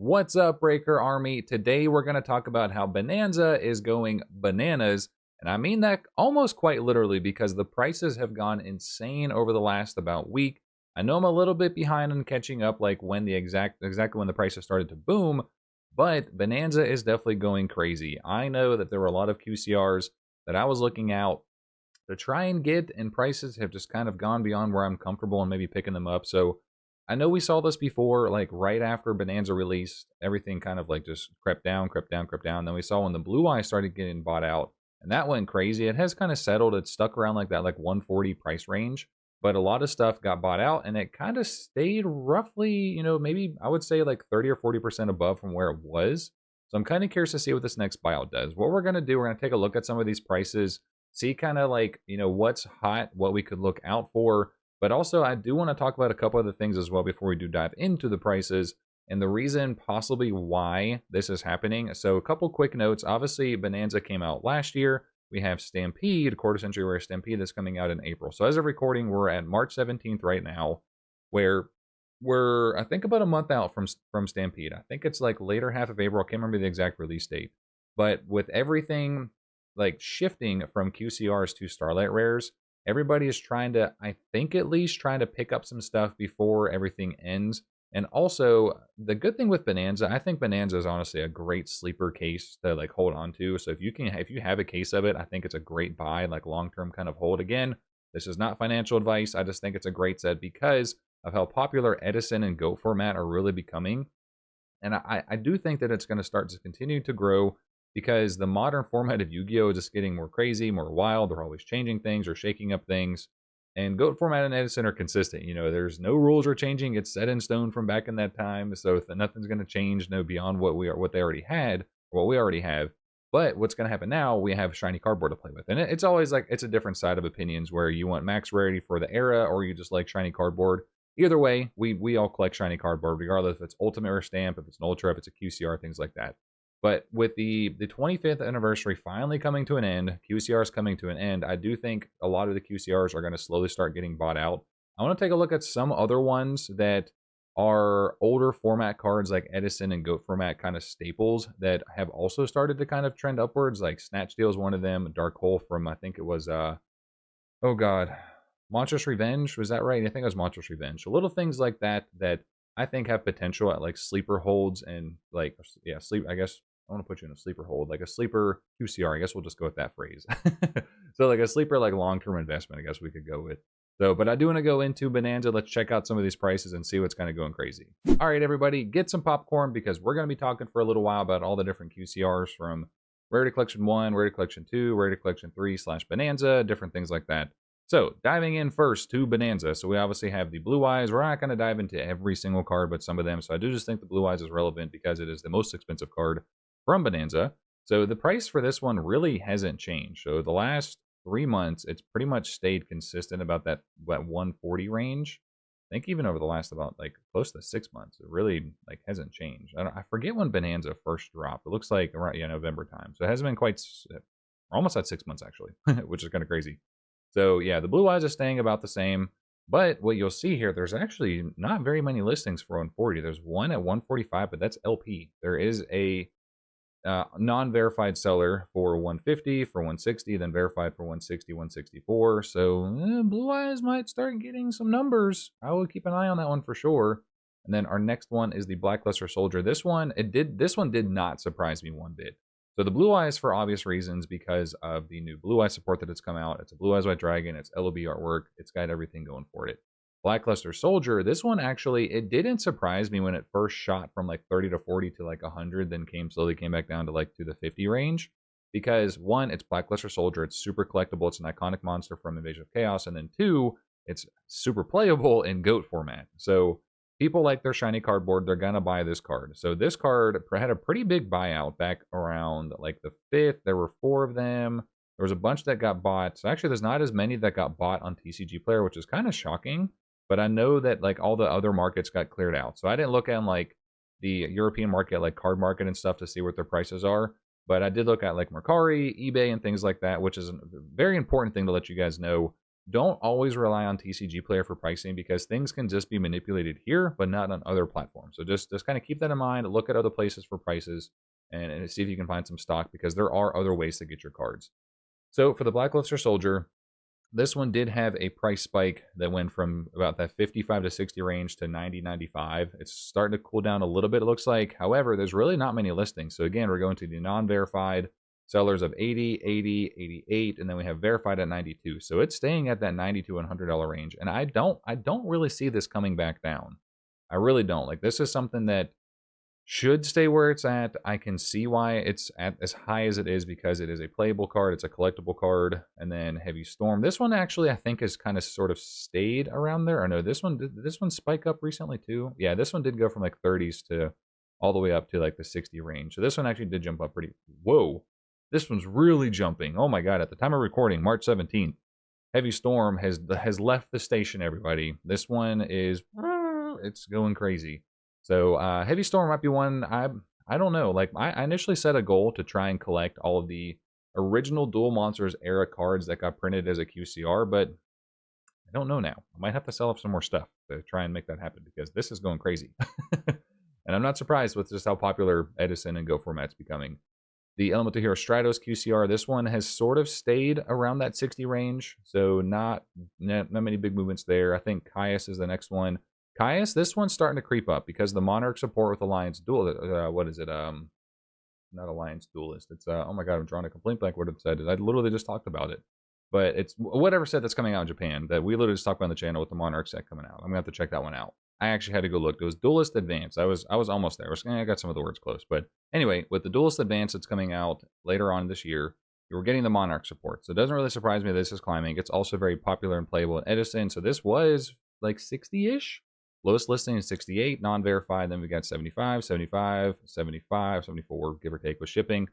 What's up, Breaker Army? Today we're going to talk about how Bonanza is going bananas, and I mean that almost quite literally because the prices have gone insane over the last about week. I know I'm a little bit behind on catching up, like when the exactly when the prices started to boom, but Bonanza is definitely going crazy. I know that there were a lot of QCRs that I was looking out to try and get, and prices have just kind of gone beyond where I'm comfortable and maybe picking them up. So I know we saw this before, like right after Bonanza released, everything kind of like just crept down, crept down, crept down. Then we saw when the Blue Eye started getting bought out, and that went crazy. It has kind of settled. It's stuck around like that, like 140 price range. But a lot of stuff got bought out, and it kind of stayed roughly, maybe I would say like 30 or 40% above from where it was. So I'm kind of curious to see what this next buyout does. What we're going to do, we're going to take a look at some of these prices, see kind of like, what's hot, what we could look out for. But also, I do want to talk about a couple other things as well before we do dive into the prices and the reason possibly why this is happening. So a couple quick notes. Obviously, Bonanza came out last year. We have Stampede, quarter century rare Stampede, that's coming out in April. So as of recording, we're at March 17th right now, where we're, I think, about a month out from Stampede. I think it's like later half of April. I can't remember the exact release date. But with everything like shifting from QCRs to Starlight Rares, everybody is trying to, I think at least, trying to pick up some stuff before everything ends. And also, the good thing with Bonanza, I think Bonanza is honestly a great sleeper case to like hold on to. So if you have a case of it, I think it's a great buy, like long-term kind of hold. Again, this is not financial advice. I just think it's a great set because of how popular Edison and GOAT format are really becoming. And I do think that it's going to start to continue to grow because the modern format of Yu-Gi-Oh! Is just getting more crazy, more wild. They're always changing things or shaking up things. And GOAT format and Edison are consistent. There's no rules are changing. It's set in stone from back in that time. So nothing's going to change beyond what they already had or what we already have. But what's going to happen now, we have shiny cardboard to play with. And it's always like, it's a different side of opinions where you want max rarity for the era or you just like shiny cardboard. Either way, we all collect shiny cardboard, regardless if it's ultimate or stamp, if it's an ultra, if it's a QCR, things like that. But with the 25th anniversary finally coming to an end, QCRs coming to an end, I do think a lot of the QCRs are going to slowly start getting bought out. I want to take a look at some other ones that are older format cards like Edison and GOAT format kind of staples that have also started to kind of trend upwards. Like Snatch Steal is one of them. Dark Hole from, I think it was, oh god, Monstrous Revenge. Was that right? I think it was Monstrous Revenge. So little things like that that I think have potential at like sleeper holds and like, yeah, I guess I want to put you in a sleeper hold, like a sleeper QCR. I guess we'll just go with that phrase. So like a sleeper, like long-term investment, I guess we could go with. So, but I do want to go into Bonanza. Let's check out some of these prices and see what's kind of going crazy. All right, everybody, get some popcorn because we're going to be talking for a little while about all the different QCRs from Rarity Collection 1, Rarity Collection 2, Rarity Collection 3 / Bonanza, different things like that. So, diving in first to Bonanza. So, we obviously have the Blue Eyes. We're not going to dive into every single card, but some of them. So, I do just think the Blue Eyes is relevant because it is the most expensive card from Bonanza. So the price for this one really hasn't changed. So the last 3 months, it's pretty much stayed consistent about that 140 range. I think even over the last about like close to 6 months, it really like hasn't changed. I forget when Bonanza first dropped. It looks like around November time. So it hasn't been quite, almost at 6 months actually, which is kind of crazy. So yeah, the Blue Eyes are staying about the same. But what you'll see here, there's actually not very many listings for 140. There's one at 145, but that's LP. There is a non-verified seller for 150, for 160, then verified for 160, 164. So Blue Eyes might start getting some numbers. I will keep an eye on that one for sure. And then our next one is the Blackluster Soldier. This one did not surprise me one bit. So the Blue Eyes, for obvious reasons, because of the new Blue Eye support that it's come out. It's a Blue Eyes White Dragon. It's LOB artwork. It's got everything going for it. Blackluster Soldier, this one actually, it didn't surprise me when it first shot from like 30 to 40 to like 100, then slowly came back down to like to the 50 range. Because one, it's Blackluster Soldier, it's super collectible, it's an iconic monster from Invasion of Chaos, and then two, it's super playable in GOAT format. So people like their shiny cardboard, they're gonna buy this card. So this card had a pretty big buyout back around like the 5th. There were 4 of them. There was a bunch that got bought. So actually, there's not as many that got bought on TCG Player, which is kind of shocking. But I know that like all the other markets got cleared out. So I didn't look at like the European market, like Card Market and stuff to see what their prices are. But I did look at like Mercari, eBay, and things like that, which is a very important thing to let you guys know. don't always rely on TCG Player for pricing because things can just be manipulated here, but not on other platforms. So just kind of keep that in mind. Look at other places for prices and see if you can find some stock because there are other ways to get your cards. So for the Blackluster Soldier, this one did have a price spike that went from about that 55 to 60 range to 90, 95. It's starting to cool down a little bit, it looks like. However, there's really not many listings. So again, we're going to the non-verified sellers of 80, 80, 88, and then we have verified at 92. So it's staying at that $90 to $100 range. And I don't really see this coming back down. I really don't. Like, this is something that should stay where it's at. I can see why it's at as high as it is because it is a playable card, it's a collectible card, and then Heavy Storm. This one actually I think has kind of sort of stayed around there. Or no, did this one spike up recently too? Yeah, this one did go from like 30s to all the way up to like the 60 range. So this one actually did jump up pretty. Whoa, this one's really jumping. Oh my god! At the time of recording, March 17th, Heavy Storm has left the station. Everybody, this one is it's going crazy. So Heavy Storm might be one. I don't know. Like, I initially set a goal to try and collect all of the original Duel Monsters era cards that got printed as a QCR, but I don't know now. I might have to sell off some more stuff to try and make that happen because this is going crazy. And I'm not surprised with just how popular Edison and Go format's becoming. The Elemental Hero Stratos QCR, this one has sort of stayed around that 60 range, so not many big movements there. I think Caius is the next one. Caius, this one's starting to creep up because the Monarch support with Alliance Duel, what is it? Not Alliance Duelist. It's, oh my god, I'm drawing a complete blank what it said. I literally just talked about it. But it's whatever set that's coming out in Japan that we literally just talked about on the channel with the Monarch set coming out. I'm going to have to check that one out. I actually had to go look. It was Duelist Advance. I was almost there. I got some of the words close. But anyway, with the Duelist Advance that's coming out later on this year, we're getting the Monarch support. So it doesn't really surprise me this is climbing. It's also very popular and playable in Edison. So this was like 60-ish. Lowest listing is 68, non-verified. Then we got 75, 75, 75, 74, give or take with shipping.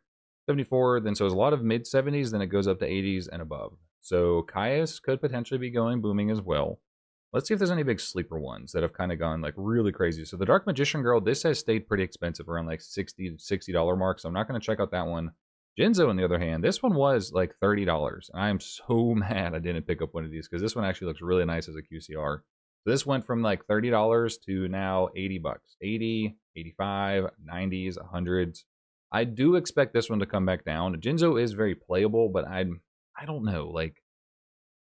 74, then so it's a lot of mid-70s, then it goes up to 80s and above. So Caius could potentially be going booming as well. Let's see if there's any big sleeper ones that have kind of gone like really crazy. So the Dark Magician Girl, this has stayed pretty expensive, around like $60 mark. So I'm not going to check out that one. Jinzo, on the other hand, this one was like $30. I'm so mad I didn't pick up one of these because this one actually looks really nice as a QCR. So this went from like $30 to now 80 bucks. 80, 85, 90s, 100s. I do expect this one to come back down. Jinzo is very playable, but I don't know. Like,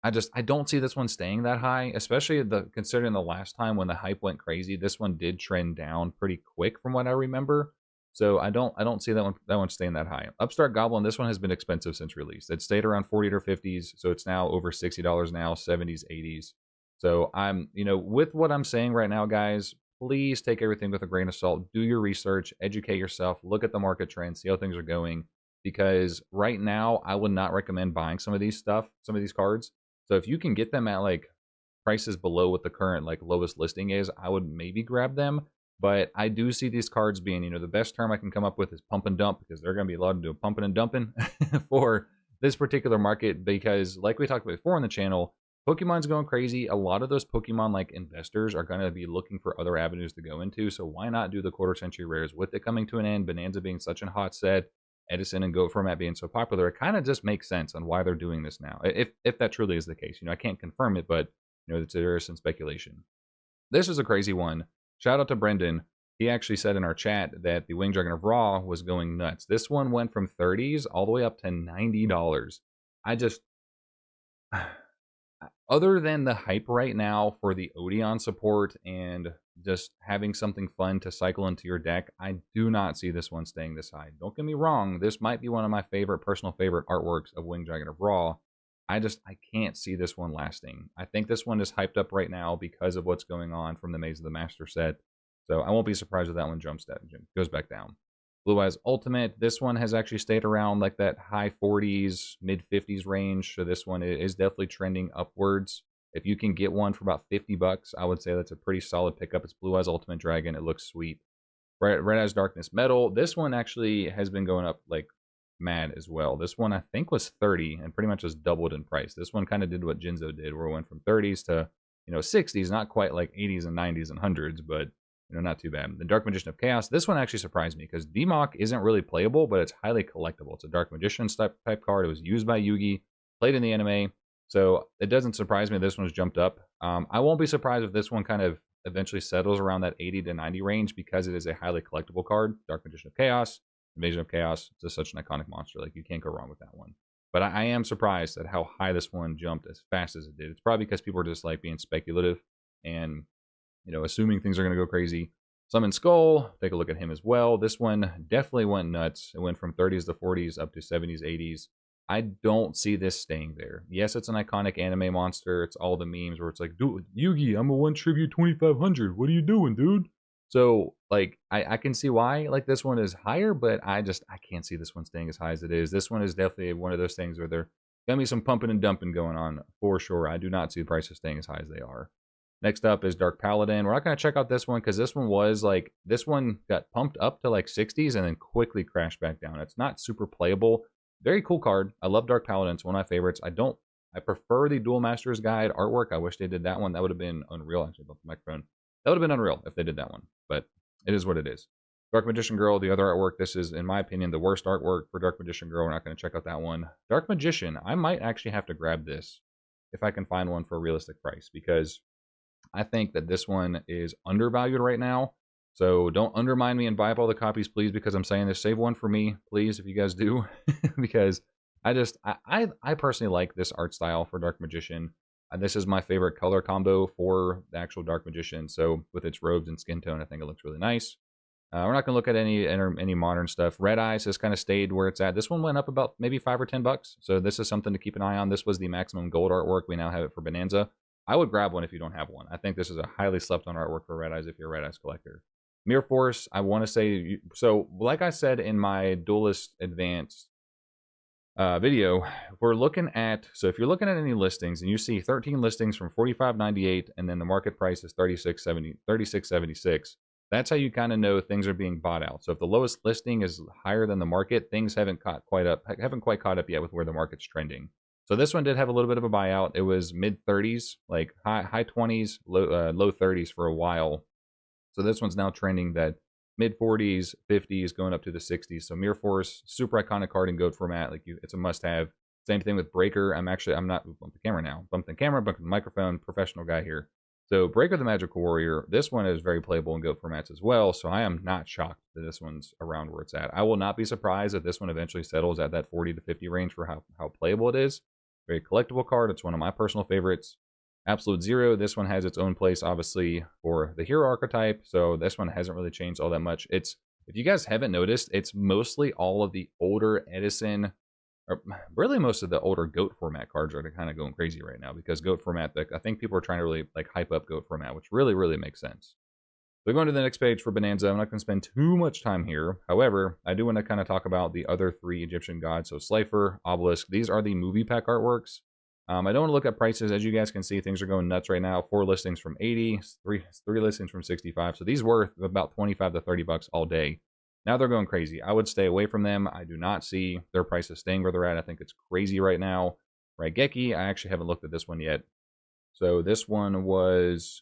I don't see this one staying that high, especially considering the last time when the hype went crazy. This one did trend down pretty quick from what I remember. So I don't see that one staying that high. Upstart Goblin, this one has been expensive since release. It stayed around 40 or 50s, so it's now over $60 now, 70s, 80s. So I'm, with what I'm saying right now, guys, please take everything with a grain of salt. Do your research, educate yourself, look at the market trends, see how things are going. Because right now, I would not recommend buying some of these cards. So if you can get them at like prices below what the current like lowest listing is, I would maybe grab them. But I do see these cards being, the best term I can come up with is pump and dump, because they're going to be allowed to do pumping and dumping for this particular market. Because like we talked about before on the channel, Pokemon's going crazy. A lot of those Pokemon like investors are going to be looking for other avenues to go into. So why not do the quarter century rares? With it coming to an end, Bonanza being such a hot set, Edison and GOAT format being so popular, it kind of just makes sense on why they're doing this now. If that truly is the case, I can't confirm it, but there is some speculation. This is a crazy one. Shout out to Brendan. He actually said in our chat that the Winged Dragon of Ra was going nuts. This one went from 30s all the way up to $90. I just, other than the hype right now for the Odeon support and just having something fun to cycle into your deck, I do not see this one staying this high. Don't get me wrong, this might be one of my personal favorite artworks of Winged Dragon of Ra. I can't see this one lasting. I think this one is hyped up right now because of what's going on from the Maze of the Master set. So I won't be surprised if that one goes back down. Blue Eyes Ultimate, this one has actually stayed around like that high 40s, mid 50s range. So this one is definitely trending upwards. If you can get one for about 50 bucks, I would say that's a pretty solid pickup. It's Blue Eyes Ultimate Dragon. It looks sweet. Red Eyes Darkness Metal, this one actually has been going up like mad as well. This one I think was 30 and pretty much has doubled in price. This one kind of did what Jinzo did, where it went from 30s to 60s, not quite like 80s and 90s and 100s, but not too bad. The Dark Magician of Chaos, this one actually surprised me because DMOC isn't really playable, but it's highly collectible. It's a Dark Magician type card. It was used by Yugi, played in the anime. So it doesn't surprise me this one's jumped up. I won't be surprised if this one kind of eventually settles around that 80 to 90 range because it is a highly collectible card. Dark Magician of Chaos, Invasion of Chaos. It's just such an iconic monster. Like, you can't go wrong with that one. But I am surprised at how high this one jumped as fast as it did. It's probably because people are just like being speculative and, you know, assuming things are going to go crazy. Summon Skull, take a look at him as well. This one definitely went nuts. It went from 30s to 40s up to 70s, 80s. I don't see this staying there. Yes, it's an iconic anime monster. It's all the memes where it's like, dude, Yugi, I'm a one tribute 2500. What are you doing, dude? So, like, I can see why, like, this one is higher, but I can't see this one staying as high as it is. This one is definitely one of those things where there gonna be some pumping and dumping going on for sure. I do not see the prices staying as high as they are. Next up is Dark Paladin. We're not going to check out this one because this one was like, this one got pumped up to like 60s and then quickly crashed back down. It's not super playable. Very cool card. I love Dark Paladin. It's one of my favorites. I prefer the Duel Master's Guide artwork. I wish they did that one. That would have been unreal. Actually, about the microphone. That would have been unreal if they did that one, but it is what it is. Dark Magician Girl, the other artwork. This is, in my opinion, the worst artwork for Dark Magician Girl. We're not going to check out that one. Dark Magician, I might actually have to grab this if I can find one for a realistic price because I think that this one is undervalued right now. So don't undermine me and buy up all the copies, please, because I'm saying this. Save one for me, please, if you guys do. Because I personally like this art style for Dark Magician. This is my favorite color combo for the actual Dark Magician. So with its robes and skin tone, I think it looks really nice. We're not going to look at any modern stuff. Red Eyes has kind of stayed where it's at. This one went up about maybe $5 or $10. So this is something to keep an eye on. This was the maximum gold artwork. We now have it for Bonanza. I would grab one if you don't have one. I think this is a highly slept on artwork for Red Eyes if you're a Red Eyes collector. Mirror Force, I want to say, so like I said in my Duelist Advanced video, we're looking at, so if you're looking at any listings and you see 13 listings from $45.98 and then the market price is $36.76, that's how you kind of know things are being bought out. So if the lowest listing is higher than the market, things haven't quite caught up yet with where the market's trending. So this one did have a little bit of a buyout. It was mid 30s, like high 20s, low 30s for a while. So this one's now trending that mid 40s, 50s, going up to the 60s. So Mirror Force, super iconic card in GOAT format. Like, it's a must-have. Same thing with Breaker. I'm not bump the camera now. Bump the camera, bump the microphone. Professional guy here. So Breaker the Magical Warrior. This one is very playable in GOAT formats as well. So I am not shocked that this one's around where it's at. I will not be surprised if this one eventually settles at that 40 to 50 range for how playable it is. Very collectible card. It's one of my personal favorites. Absolute Zero. This one has its own place, obviously, for the hero archetype. So this one hasn't really changed all that much. If you guys haven't noticed, it's mostly all of the older Edison, or really most of the older GOAT format cards are kind of going crazy right now because GOAT format, I think people are trying to really like hype up GOAT format, which really, really makes sense. So going to the next page for Bonanza, I'm not going to spend too much time here. However, I do want to kind of talk about the other three Egyptian gods. So Slifer, Obelisk, these are the movie pack artworks. I don't want to look at prices. As you guys can see, things are going nuts right now. 4 listings from 80, three listings from 65. So these were about 25 to 30 bucks all day. Now they're going crazy. I would stay away from them. I do not see their prices staying where they're at. I think it's crazy right now. Raigeki, I actually haven't looked at this one yet. So this one was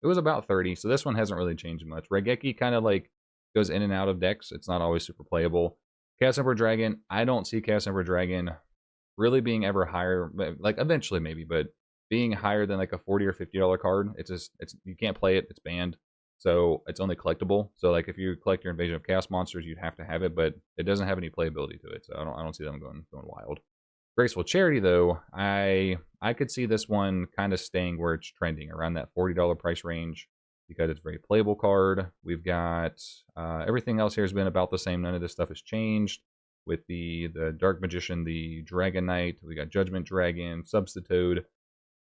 about 30. So this one hasn't really changed much. Raigeki kind of like goes in and out of decks. It's not always super playable. Chaos Emperor Dragon, I don't see Chaos Emperor Dragon really being ever higher, like eventually maybe, but being higher than like a $40 or $50 card. It's you can't play it. It's banned. So it's only collectible. So like if you collect your Invasion of Chaos monsters, you'd have to have it, but it doesn't have any playability to it. So I don't see them going wild. Graceful Charity though, I could see this one kind of staying where it's trending around that $40 price range because it's a very playable card. We've got everything else here has been about the same. None of this stuff has changed. With the Dark Magician, the Dragon Knight, we got Judgment Dragon, Substitute.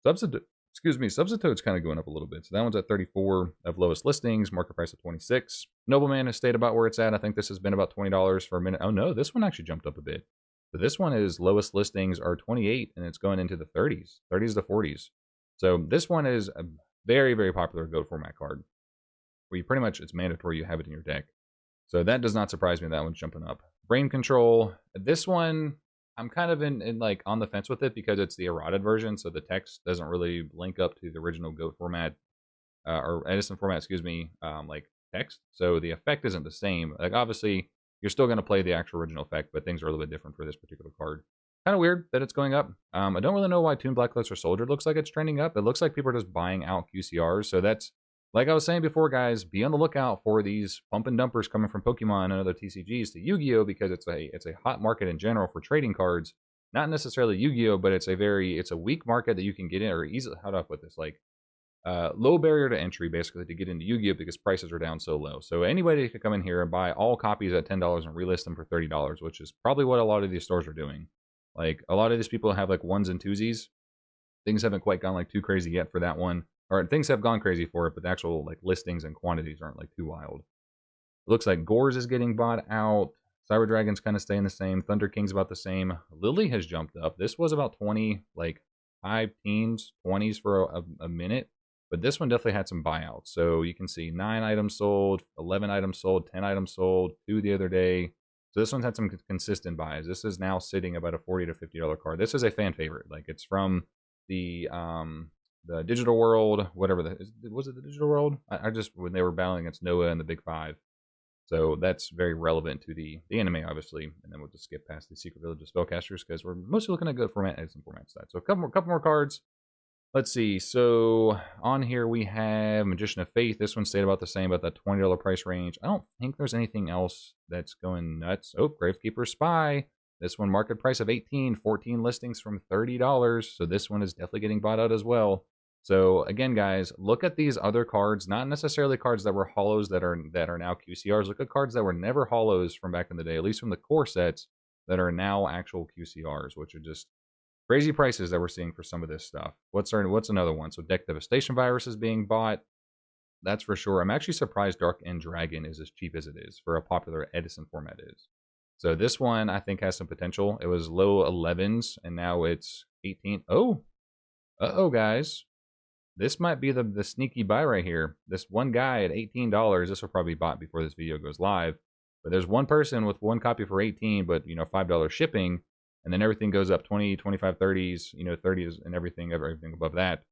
Substitute's kind of going up a little bit. So that one's at 34 of lowest listings, market price of 26. Nobleman has stayed about where it's at. I think this has been about $20 for a minute. Oh no, this one actually jumped up a bit. So this one is lowest listings are 28 and it's going into the 30s to 40s. So this one is a very, very popular GOAT format card where you pretty much, it's mandatory you have it in your deck. So that does not surprise me that one's jumping up. Brain Control. This one, I'm kind of in like on the fence with it because it's the eroded version, so the text doesn't really link up to the original GOAT format or Edison format, excuse me, like text. So the effect isn't the same. Like obviously, you're still going to play the actual original effect, but things are a little bit different for this particular card. kind of weird that it's going up. I don't really know why Toon Blackluster Soldier looks like it's trending up. It looks like people are just buying out QCRs. So that's, like I was saying before, guys, be on the lookout for these pump and dumpers coming from Pokemon and other TCGs to Yu-Gi-Oh! Because it's a hot market in general for trading cards. Not necessarily Yu-Gi-Oh!, but it's a weak market that you can get in, or easily, how do I put this? Like, low barrier to entry, basically, to get into Yu-Gi-Oh! Because prices are down so low. So anybody could come in here and buy all copies at $10 and relist them for $30, which is probably what a lot of these stores are doing. Like, a lot of these people have like ones and twosies. Things haven't quite gone like too crazy yet for that one. Or things have gone crazy for it, but the actual like listings and quantities aren't like too wild. It looks like Gores is getting bought out. Cyber Dragon's kind of staying the same. Thunder King's about the same. Lily has jumped up. This was about 20, like high teens, 20s for a minute. But this one definitely had some buyouts. So you can see 9 items sold, 11 items sold, 10 items sold, 2 the other day. So this one's had some consistent buys. This is now sitting about a $40 to $50 card. This is a fan favorite. Like, it's from the digital world, whatever. Was it the digital world? I just, when they were battling against Noah and the Big Five. So that's very relevant to the anime, obviously. And then we'll just skip past the Secret Village of Spellcasters because we're mostly looking at good format and some format stats. So a couple more cards. Let's see. So on here we have Magician of Faith. This one stayed about the same, about that $20 price range. I don't think there's anything else that's going nuts. Oh, Gravekeeper Spy. This one market price of $18, 14 listings from $30. So this one is definitely getting bought out as well. So again, guys, look at these other cards, not necessarily cards that were holos that are now QCRs. Look at cards that were never holos from back in the day, at least from the core sets, that are now actual QCRs, which are just crazy prices that we're seeing for some of this stuff. What's another one? So Deck Devastation Virus is being bought. That's for sure. I'm actually surprised Dark End Dragon is as cheap as it is for a popular Edison format is. So this one I think has some potential. It was low 11s and now it's 18. Oh, guys. This might be the sneaky buy right here. This one guy at $18. This will probably be bought before this video goes live. But there's one person with one copy for 18, but $5 shipping. And then everything goes up 20, 25, 30s, 30s and everything above that.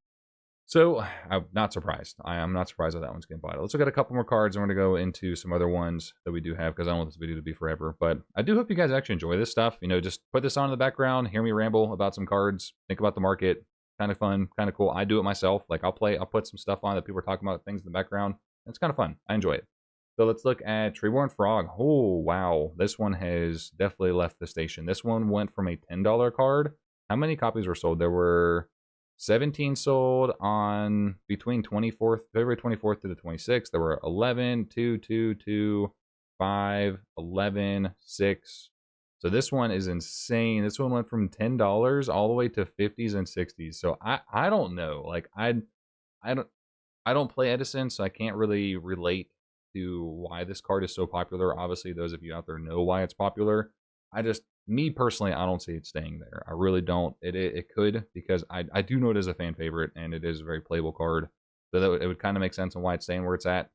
So I'm not surprised. I am not surprised that that one's getting bought. Let's look at a couple more cards. I'm going to go into some other ones that we do have because I don't want this video to be forever. But I do hope you guys actually enjoy this stuff. Just put this on in the background, hear me ramble about some cards, think about the market. Kind of fun, kind of cool. I do it myself. Like I'll put some stuff on that people are talking about, things in the background. It's kind of fun. I enjoy it. So let's look at Treeborn Frog. Oh, wow. This one has definitely left the station. This one went from a $10 card. How many copies were sold? There were 17 sold on between February 24th to the 26th. There were 11, 2, 2, 2, 5, 11, 6. So this one is insane. This one went from $10 all the way to 50s and 60s. So I don't know. Like I don't play Edison, so I can't really relate to why this card is so popular. Obviously, those of you out there know why it's popular. Me personally, I don't see it staying there. I really don't. It could, because I do know it is a fan favorite and it is a very playable card. So it would kind of make sense on why it's staying where it's at.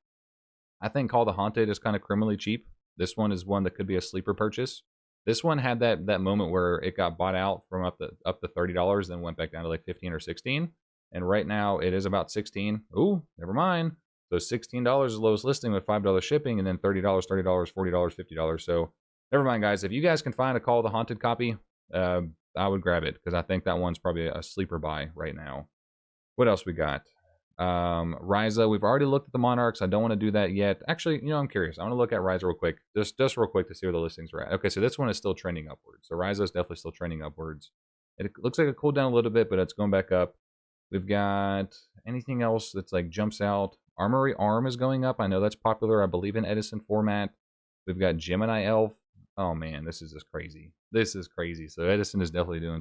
I think Call the Haunted is kind of criminally cheap. This one is one that could be a sleeper purchase. This one had that moment where it got bought out from up to $30, then went back down to like 15 or 16. And right now it is about 16. Ooh, never mind. So $16 is the lowest listing with $5 shipping, and then $30, $30, $40, $50. So never mind, guys. If you guys can find a Call of the Haunted copy, I would grab it because I think that one's probably a sleeper buy right now. What else we got? Ryza, we've already looked at the Monarchs. I don't want to do that yet. Actually, I'm curious. I want to look at Ryza real quick. Just real quick to see where the listings are at. Okay, so this one is still trending upwards. So Ryza is definitely still trending upwards. It looks like it cooled down a little bit, but it's going back up. We've got anything else that's like jumps out. Armory Arm is going up. I know that's popular, I believe, in Edison format. We've got Gemini Elf. Oh man, this is just crazy. This is crazy. So Edison is definitely doing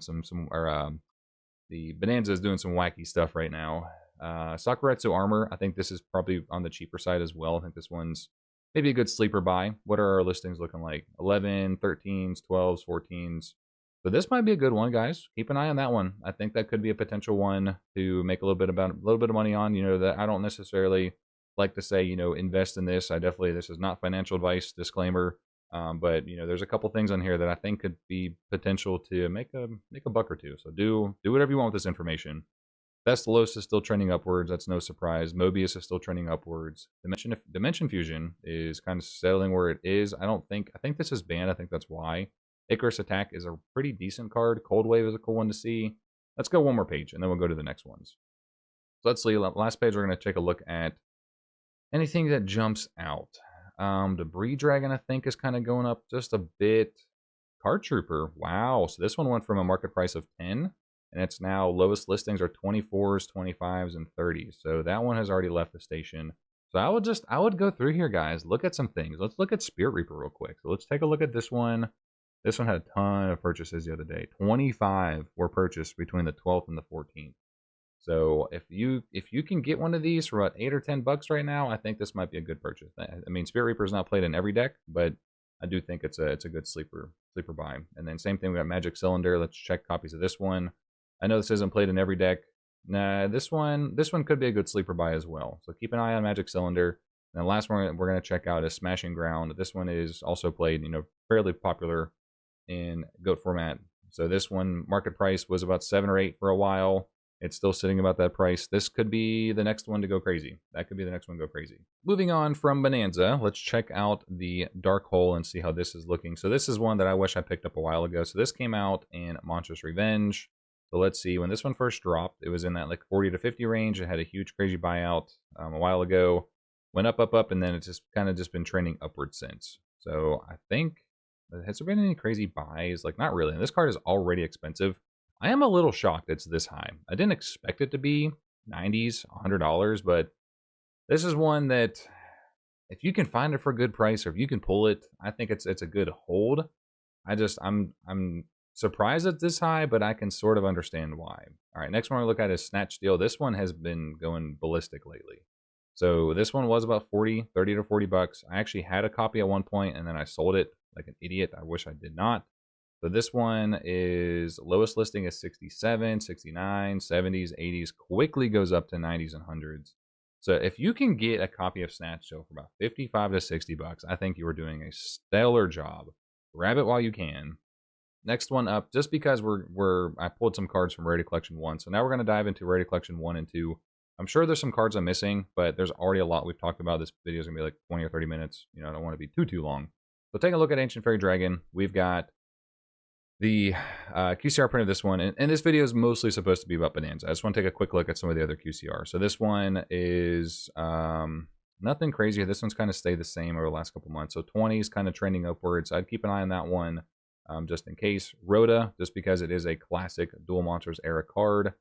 the Bonanza is doing some wacky stuff right now. Sakuretsu Armor, I think this is probably on the cheaper side as well. I think this one's maybe a good sleeper buy. What are our listings looking like? 11, 13s, 12s, 14s. So this might be a good one, guys. Keep an eye on that one. I think that could be a potential one to make a little bit of money on. That I don't necessarily like to say, invest in this. This is not financial advice, disclaimer. But there's a couple things on here that I think could be potential to make a buck or two. So do whatever you want with this information. Bestelos is still trending upwards. That's no surprise. Mobius is still trending upwards. Dimension Fusion is kind of settling where it is. I think this is banned. I think that's why. Icarus Attack is a pretty decent card. Cold Wave is a cool one to see. Let's go one more page, and then we'll go to the next ones. So let's see. Last page, we're going to take a look at anything that jumps out. Debris Dragon, I think, is kind of going up just a bit. Card Trooper, wow. So this one went from a market price of 10, and it's now lowest listings are 24s, 25s, and 30s. So that one has already left the station. So I would go through here, guys. Look at some things. Let's look at Spirit Reaper real quick. So let's take a look at this one. This one had a ton of purchases the other day. 25 were purchased between the 12th and the 14th. So if you can get one of these for about 8 or 10 bucks right now, I think this might be a good purchase. I mean, Spirit Reaper is not played in every deck, but I do think it's a good sleeper buy. And then same thing, we got Magic Cylinder. Let's check copies of this one. I know this isn't played in every deck. Nah, this one could be a good sleeper buy as well. So keep an eye on Magic Cylinder. And the last one we're going to check out is Smashing Ground. This one is also played, fairly popular in GOAT format. So this one, market price was about 7 or 8 for a while. It's still sitting about that price. This could be the next one to go crazy. That could be the next one to go crazy. Moving on from Bonanza, let's check out the Dark Hole and see how this is looking. So this is one that I wish I picked up a while ago. So this came out in Monstrous Revenge. So let's see, when this one first dropped, it was in that like 40 to 50 range. It had a huge crazy buyout a while ago. Went up, and then it's just kind of just been trending upward since. So I think, has there been any crazy buys? Like, not really. And this card is already expensive. I am a little shocked it's this high. I didn't expect it to be 90s, $100, but this is one that if you can find it for a good price or if you can pull it, I think it's a good hold. I'm surprised it's this high, but I can sort of understand why. All right, next one we look at is Snatch Steal. This one has been going ballistic lately. So this one was about 30 to 40 bucks. I actually had a copy at one point and then I sold it like an idiot. I wish I did not. So this one is lowest listing is 67, 69, 70s, 80s, quickly goes up to 90s and 100s. So if you can get a copy of Snatch Steal for about 55 to 60 bucks, I think you are doing a stellar job. Grab it while you can. Next one up, just because I pulled some cards from Rarity Collection 1. So now we're going to dive into Rarity Collection 1 and 2. I'm sure there's some cards I'm missing, but there's already a lot we've talked about. This video is going to be like 20 or 30 minutes. I don't want to be too long. So take a look at Ancient Fairy Dragon. We've got the QCR print of this one, and this video is mostly supposed to be about Bonanza. I just want to take a quick look at some of the other QCR. So this one is nothing crazy. This one's kind of stayed the same over the last couple months. So 20 is kind of trending upwards. I'd keep an eye on that one just in case. Rhoda, just because it is a classic Dual Monsters era card.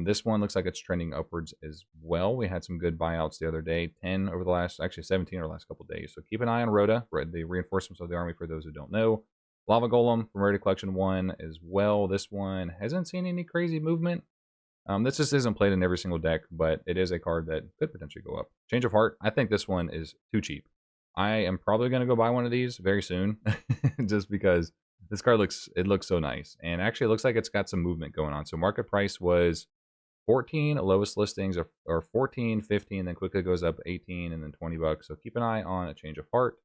This one looks like it's trending upwards as well. We had some good buyouts the other day. 10 over the last, actually 17 over the last couple days. So keep an eye on Rhoda, the reinforcements of the army for those who don't know. Lava Golem from Rarity Collection 1 as well. This one hasn't seen any crazy movement. This just isn't played in every single deck, but it is a card that could potentially go up. Change of Heart, I think this one is too cheap. I am probably going to go buy one of these very soon, just because this card looks so nice. And actually it looks like it's got some movement going on. So market price was 14, lowest listings are 14, 15, then quickly goes up 18 and then 20 bucks. So keep an eye on a Change of Heart.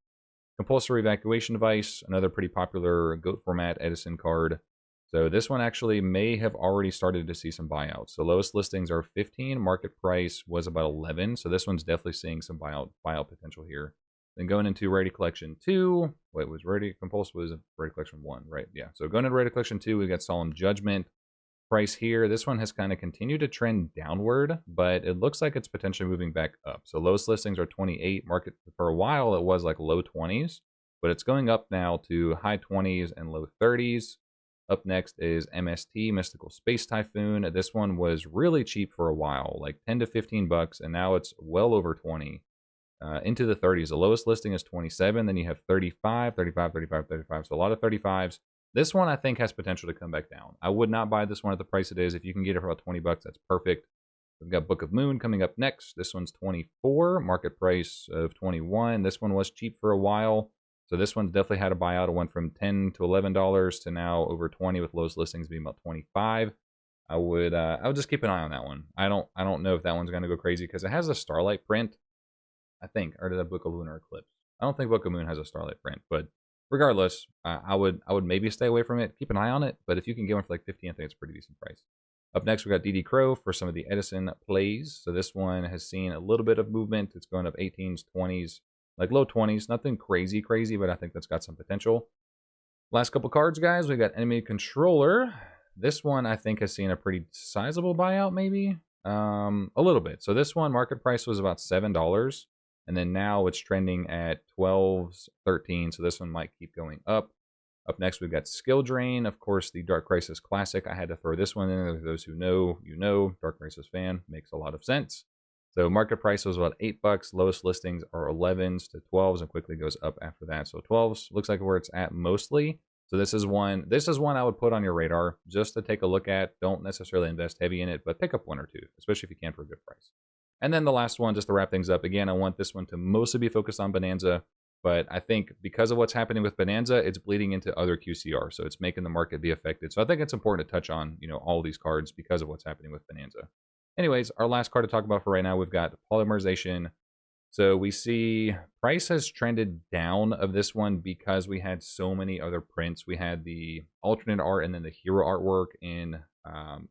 Compulsory Evacuation Device, another pretty popular GOAT format Edison card. So this one actually may have already started to see some buyouts. So lowest listings are 15, market price was about 11. So this one's definitely seeing some buyout potential here. Then going into Rarity Collection 2, wait, was Rarity Compulse was Rarity Collection 1, right? Yeah. So going into Rarity Collection 2, we got Solemn Judgment. Price here, this one has kind of continued to trend downward, but it looks like it's potentially moving back up. So lowest listings are 28. Market for a while it was like low 20s, but it's going up now to high 20s and low 30s. Up next is MST, Mystical Space Typhoon. This one was really cheap for a while, like 10 to 15 bucks, and now it's well over 20. Into the 30s. The lowest listing is 27. Then you have 35, 35, 35, 35. So a lot of 35s. This one I think has potential to come back down. I would not buy this one at the price it is. If you can get it for about 20 bucks, that's perfect. We've got Book of Moon coming up next. This one's 24, market price of 21. This one was cheap for a while. So this one's definitely had a buyout. It went from $10 to $11 to now over 20, with lowest listings being about 25. I would just keep an eye on that one. I don't know if that one's going to go crazy because it has a Starlight print, I think, or did that Book of Lunar Eclipse? I don't think Book of Moon has a Starlight print, but regardless, I would maybe stay away from it. Keep an eye on it, but if you can get one for like 15, I think it's a pretty decent price. Up next, we got DD Crow for some of the Edison plays. So this one has seen a little bit of movement. It's going up 18s, 20s, like low 20s. Nothing crazy, but I think that's got some potential. Last couple cards, guys. We got Enemy Controller. This one, I think, has seen a pretty sizable buyout, maybe? A little bit. So this one, market price was about $7. And then now it's trending at 12, 13. So this one might keep going up. Up next, we've got Skill Drain. Of course, the Dark Crisis Classic. I had to throw this one in. For those who know, you know, Dark Crisis fan. Makes a lot of sense. So market price was about $8. Lowest listings are 11s to 12s and quickly goes up after that. So 12s looks like where it's at mostly. So this is one I would put on your radar just to take a look at. Don't necessarily invest heavy in it, but pick up one or two, especially if you can for a good price. And then the last one, just to wrap things up, again, I want this one to mostly be focused on Bonanza, but I think because of what's happening with Bonanza, it's bleeding into other QCR, so it's making the market be affected. So I think it's important to touch on, all these cards because of what's happening with Bonanza. Anyways, our last card to talk about for right now, we've got Polymerization. So we see price has trended down of this one because we had so many other prints. We had the alternate art and then the hero artwork in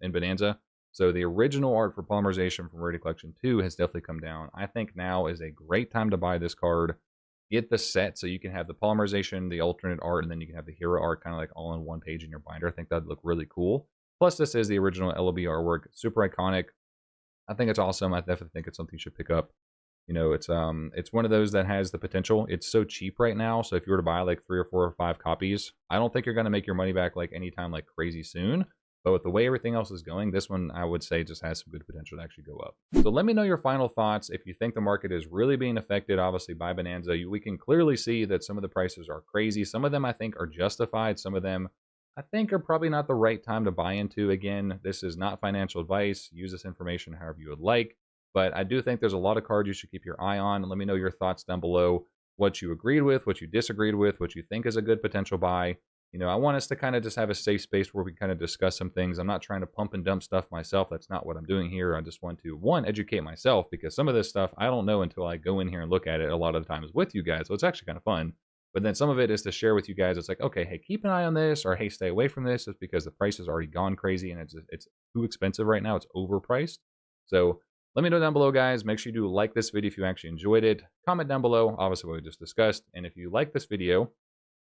Bonanza. So the original art for Polymerization from Rarity Collection 2 has definitely come down. I think now is a great time to buy this card. Get the set so you can have the Polymerization, the alternate art, and then you can have the hero art kind of like all on one page in your binder. I think that'd look really cool. Plus, this is the original LOB artwork. Super iconic. I think it's awesome. I definitely think it's something you should pick up. It's one of those that has the potential. It's so cheap right now. So if you were to buy like 3 or 4 or 5 copies, I don't think you're going to make your money back like anytime like crazy soon. But with the way everything else is going, this one I would say just has some good potential to actually go up. So let me know your final thoughts. If you think the market is really being affected, obviously by Bonanza, we can clearly see that some of the prices are crazy. Some of them I think are justified. Some of them I think are probably not the right time to buy into. Again, this is not financial advice. Use this information however you would like. But I do think there's a lot of cards you should keep your eye on. Let me know your thoughts down below. What you agreed with, what you disagreed with, what you think is a good potential buy. I want us to kind of just have a safe space where we kind of discuss some things. I'm not trying to pump and dump stuff myself. That's not what I'm doing here. I just want to, one, educate myself because some of this stuff I don't know until I go in here and look at it a lot of the times with you guys. So it's actually kind of fun. But then some of it is to share with you guys. It's like, okay, hey, keep an eye on this, or hey, stay away from this. It's because the price has already gone crazy and it's too expensive right now. It's overpriced. So let me know down below, guys. Make sure you do like this video if you actually enjoyed it. Comment down below, obviously, what we just discussed. And if you like this video,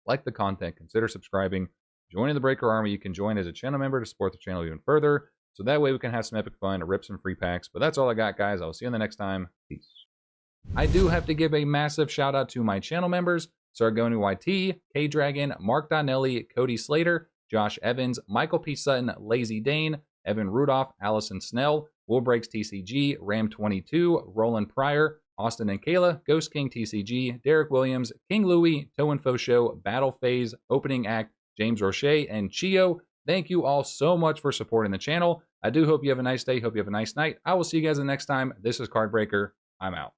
like the content, consider subscribing, joining the Breaker Army. You can join as a channel member to support the channel even further. So that way we can have some epic fun, rip some free packs. But that's all I got, guys. I'll see you in the next time. Peace. I do have to give a massive shout out to my channel members. Sargoni YT, K-Dragon, Mark Donnelly, Cody Slater, Josh Evans, Michael P. Sutton, Lazy Dane, Evan Rudolph, Allison Snell, Will Breaks TCG, Ram22, Roland Pryor, Austin and Kayla, Ghost King TCG, Derek Williams, King Louie, Toe Info Show, Battle Phase, Opening Act, James Roche, and Chio. Thank you all so much for supporting the channel. I do hope you have a nice day. Hope you have a nice night. I will see you guys the next time. This is CardBreaker. I'm out.